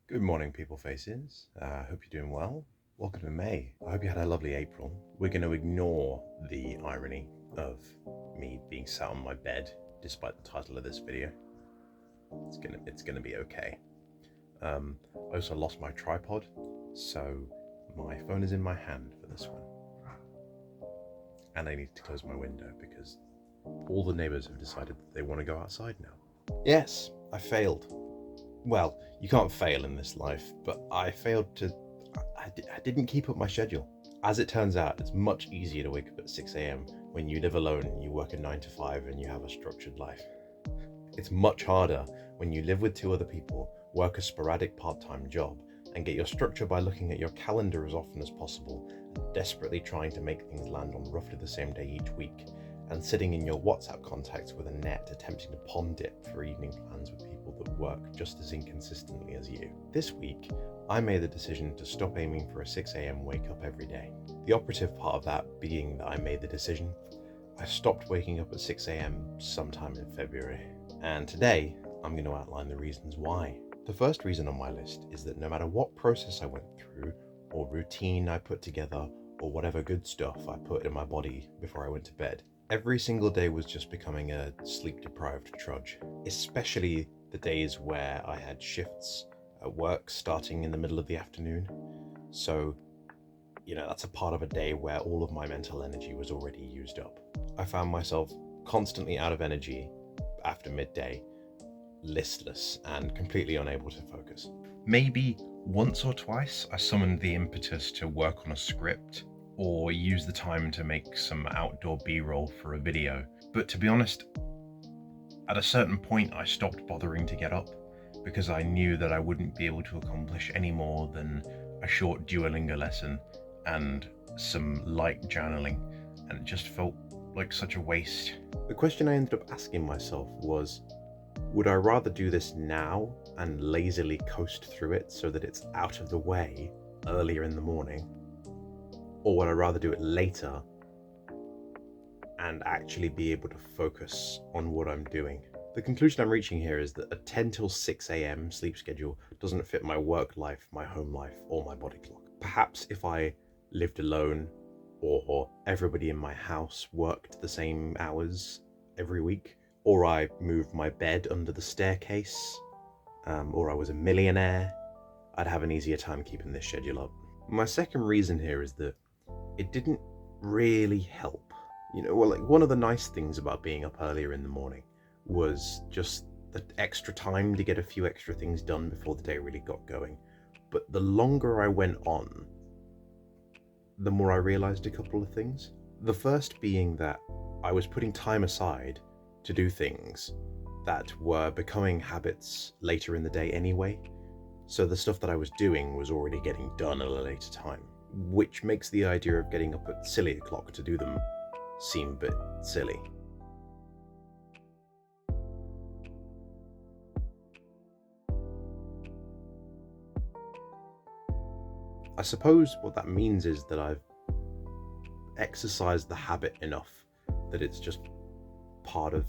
Good morning, people faces. Hope you're doing well. Welcome to May. I hope you had a lovely April. We're going to ignore the irony of me being sat on my bed despite the title of this video. It's gonna be okay. I also lost my tripod, so my phone is in my hand for this one. And I need to close my window because all the neighbors have decided that they want to go outside now. Yes, I failed. Well, you can't fail in this life, but I failed to. I didn't keep up my schedule. As it turns out, it's much easier to wake up at 6 a.m. when you live alone, you work a 9 to 5, and you have a structured life. It's much harder when you live with two other people, work a sporadic part-time job, and get your structure by looking at your calendar as often as possible, and desperately trying to make things land on roughly the same day each week, and sitting in your WhatsApp contacts with a net attempting to pond dip for evening plans with people that work just as inconsistently as you. This week, I made the decision to stop aiming for a 6 a.m. wake up every day. The operative part of that being that I made the decision. I stopped waking up at 6 a.m. sometime in February, and today I'm going to outline the reasons why. The first reason on my list is that no matter what process I went through, or routine I put together, or whatever good stuff I put in my body before I went to bed, every single day was just becoming a sleep-deprived trudge, especially the days where I had shifts at work starting in the middle of the afternoon. So, that's a part of a day where all of my mental energy was already used up. I found myself constantly out of energy after midday, listless, and completely unable to focus. Maybe once or twice I summoned the impetus to work on a script or use the time to make some outdoor B-roll for a video. But to be honest, at a certain point I stopped bothering to get up because I knew that I wouldn't be able to accomplish any more than a short Duolingo lesson and some light journaling, and it just felt like such a waste. The question I ended up asking myself was, would I rather do this now and lazily coast through it so that it's out of the way earlier in the morning? Or would I rather do it later and actually be able to focus on what I'm doing? The conclusion I'm reaching here is that a 10 till 6 a.m. sleep schedule doesn't fit my work life, my home life, or my body clock. Perhaps if I lived alone, or everybody in my house worked the same hours every week, or I moved my bed under the staircase, or I was a millionaire, I'd have an easier time keeping this schedule up. My second reason here is that it didn't really help. One of the nice things about being up earlier in the morning was just the extra time to get a few extra things done before the day really got going. But the longer I went on, the more I realized a couple of things. The first being that I was putting time aside to do things that were becoming habits later in the day anyway. So the stuff that I was doing was already getting done at a later time, which makes the idea of getting up at silly o'clock to do them seem a bit silly. I suppose what that means is that I've exercised the habit enough that it's just part of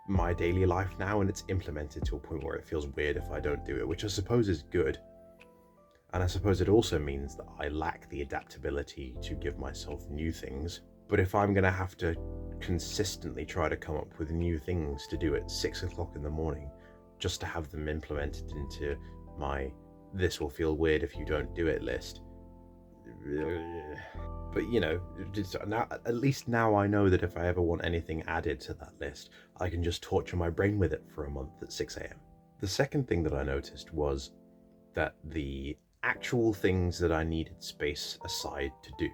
my daily life now, and it's implemented to a point where it feels weird if I don't do it, which I suppose is good. And I suppose it also means that I lack the adaptability to give myself new things. But if I'm going to have to consistently try to come up with new things to do at 6 o'clock in the morning just to have them implemented into my "this will feel weird if you don't do it" list. But now, at least now I know that if I ever want anything added to that list, I can just torture my brain with it for a month at 6 a.m. The second thing that I noticed was that the actual things that I needed space aside to do,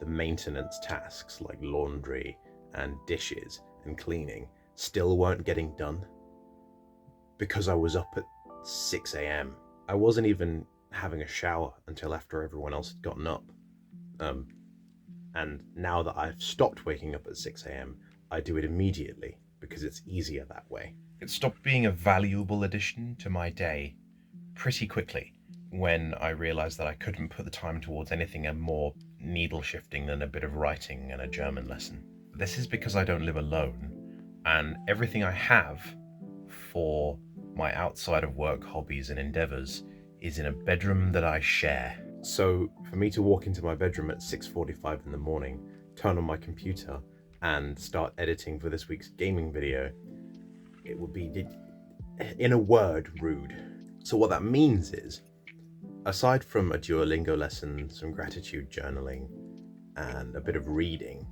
the maintenance tasks like laundry and dishes and cleaning, still weren't getting done because I was up at 6 a.m. I wasn't even having a shower until after everyone else had gotten up. And now that I've stopped waking up at 6 a.m., I do it immediately because it's easier that way. It stopped being a valuable addition to my day pretty quickly when I realized that I couldn't put the time towards anything more needle shifting than a bit of writing and a German lesson. This is because I don't live alone, and everything I have for my outside of work hobbies and endeavors is in a bedroom that I share. So for me to walk into my bedroom at 6:45 in the morning, turn on my computer, and start editing for this week's gaming video, it would be, in a word, rude. So what that means is, aside from a Duolingo lesson, some gratitude journaling, and a bit of reading,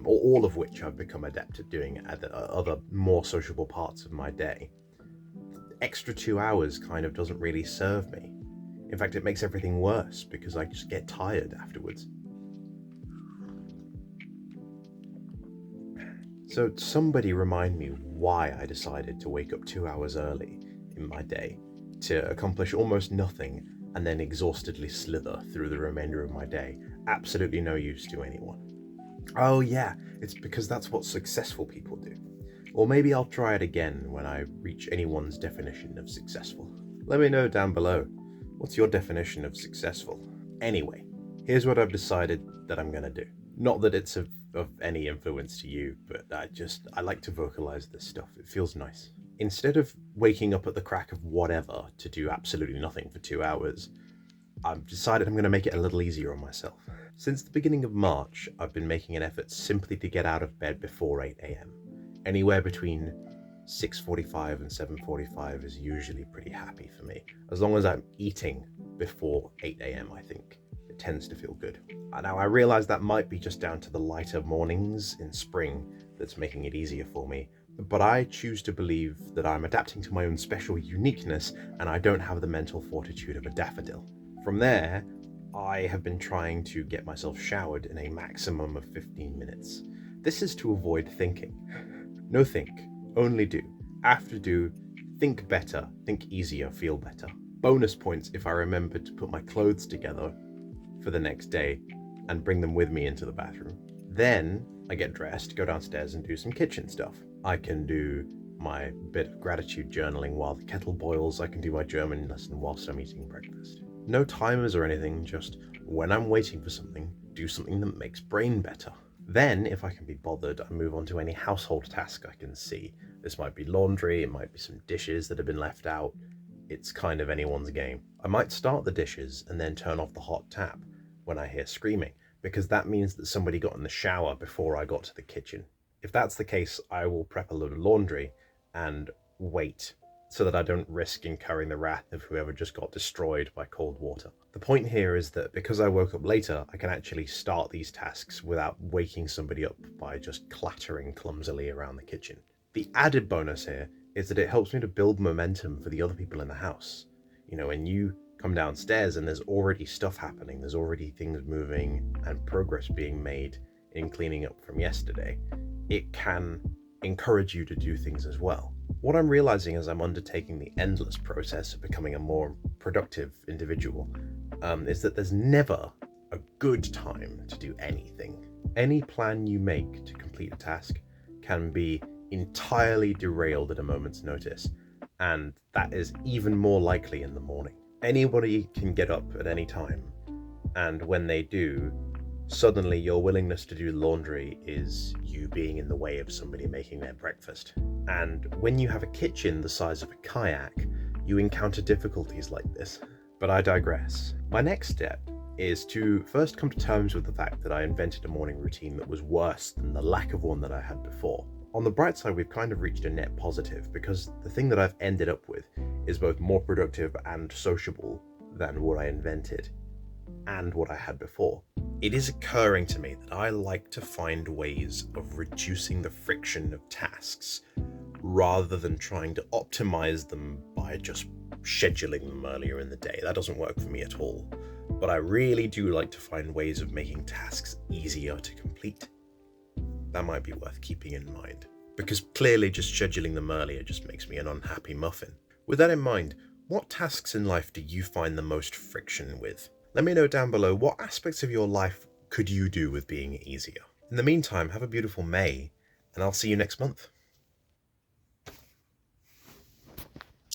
all of which I've become adept at doing at the other more sociable parts of my day, extra 2 hours kind of doesn't really serve me. In fact, it makes everything worse because I just get tired afterwards. So somebody remind me why I decided to wake up 2 hours early in my day to accomplish almost nothing and then exhaustedly slither through the remainder of my day. Absolutely no use to anyone. Oh yeah, it's because that's what successful people do. Or maybe I'll try it again when I reach anyone's definition of successful. Let me know down below. What's your definition of successful? Anyway, here's what I've decided that I'm gonna do. Not that it's of any influence to you, but I like to vocalize this stuff. It feels nice. Instead of waking up at the crack of whatever to do absolutely nothing for 2 hours, I've decided I'm going to make it a little easier on myself. Since the beginning of March, I've been making an effort simply to get out of bed before 8 a.m. Anywhere between 6:45 and 7:45 is usually pretty happy for me. As long as I'm eating before 8 a.m, I think it tends to feel good. Now, I realize that might be just down to the lighter mornings in spring that's making it easier for me, but I choose to believe that I'm adapting to my own special uniqueness and I don't have the mental fortitude of a daffodil. From there, I have been trying to get myself showered in a maximum of 15 minutes. This is to avoid thinking. No think, only do. After do, think better, think easier, feel better. Bonus points if I remember to put my clothes together for the next day and bring them with me into the bathroom. Then I get dressed, go downstairs and do some kitchen stuff. I can do my bit of gratitude journaling while the kettle boils. I can do my German lesson whilst I'm eating breakfast. No timers or anything, just when I'm waiting for something, do something that makes brain better. Then, if I can be bothered, I move on to any household task I can see. This might be laundry, it might be some dishes that have been left out. It's kind of anyone's game. I might start the dishes and then turn off the hot tap when I hear screaming, because that means that somebody got in the shower before I got to the kitchen. If that's the case, I will prep a load of laundry and wait so that I don't risk incurring the wrath of whoever just got destroyed by cold water. The point here is that because I woke up later, I can actually start these tasks without waking somebody up by just clattering clumsily around the kitchen. The added bonus here is that it helps me to build momentum for the other people in the house. You know, when you come downstairs and there's already stuff happening, there's already things moving and progress being made in cleaning up from yesterday, it can encourage you to do things as well. What I'm realizing as I'm undertaking the endless process of becoming a more productive individual is that there's never a good time to do anything. Any plan you make to complete a task can be entirely derailed at a moment's notice, and that is even more likely in the morning. Anybody can get up at any time, and when they do, suddenly your willingness to do laundry is you being in the way of somebody making their breakfast. And when you have a kitchen the size of a kayak, you encounter difficulties like this. But I digress. My next step is to first come to terms with the fact that I invented a morning routine that was worse than the lack of one that I had before. On the bright side, we've kind of reached a net positive, because the thing that I've ended up with is both more productive and sociable than what I invented and what I had before. It is occurring to me that I like to find ways of reducing the friction of tasks rather than trying to optimize them by just scheduling them earlier in the day. That doesn't work for me at all. But I really do like to find ways of making tasks easier to complete. That might be worth keeping in mind, because clearly just scheduling them earlier just makes me an unhappy muffin. With that in mind, what tasks in life do you find the most friction with? Let me know down below, what aspects of your life could you do with being easier? In the meantime, have a beautiful May, and I'll see you next month.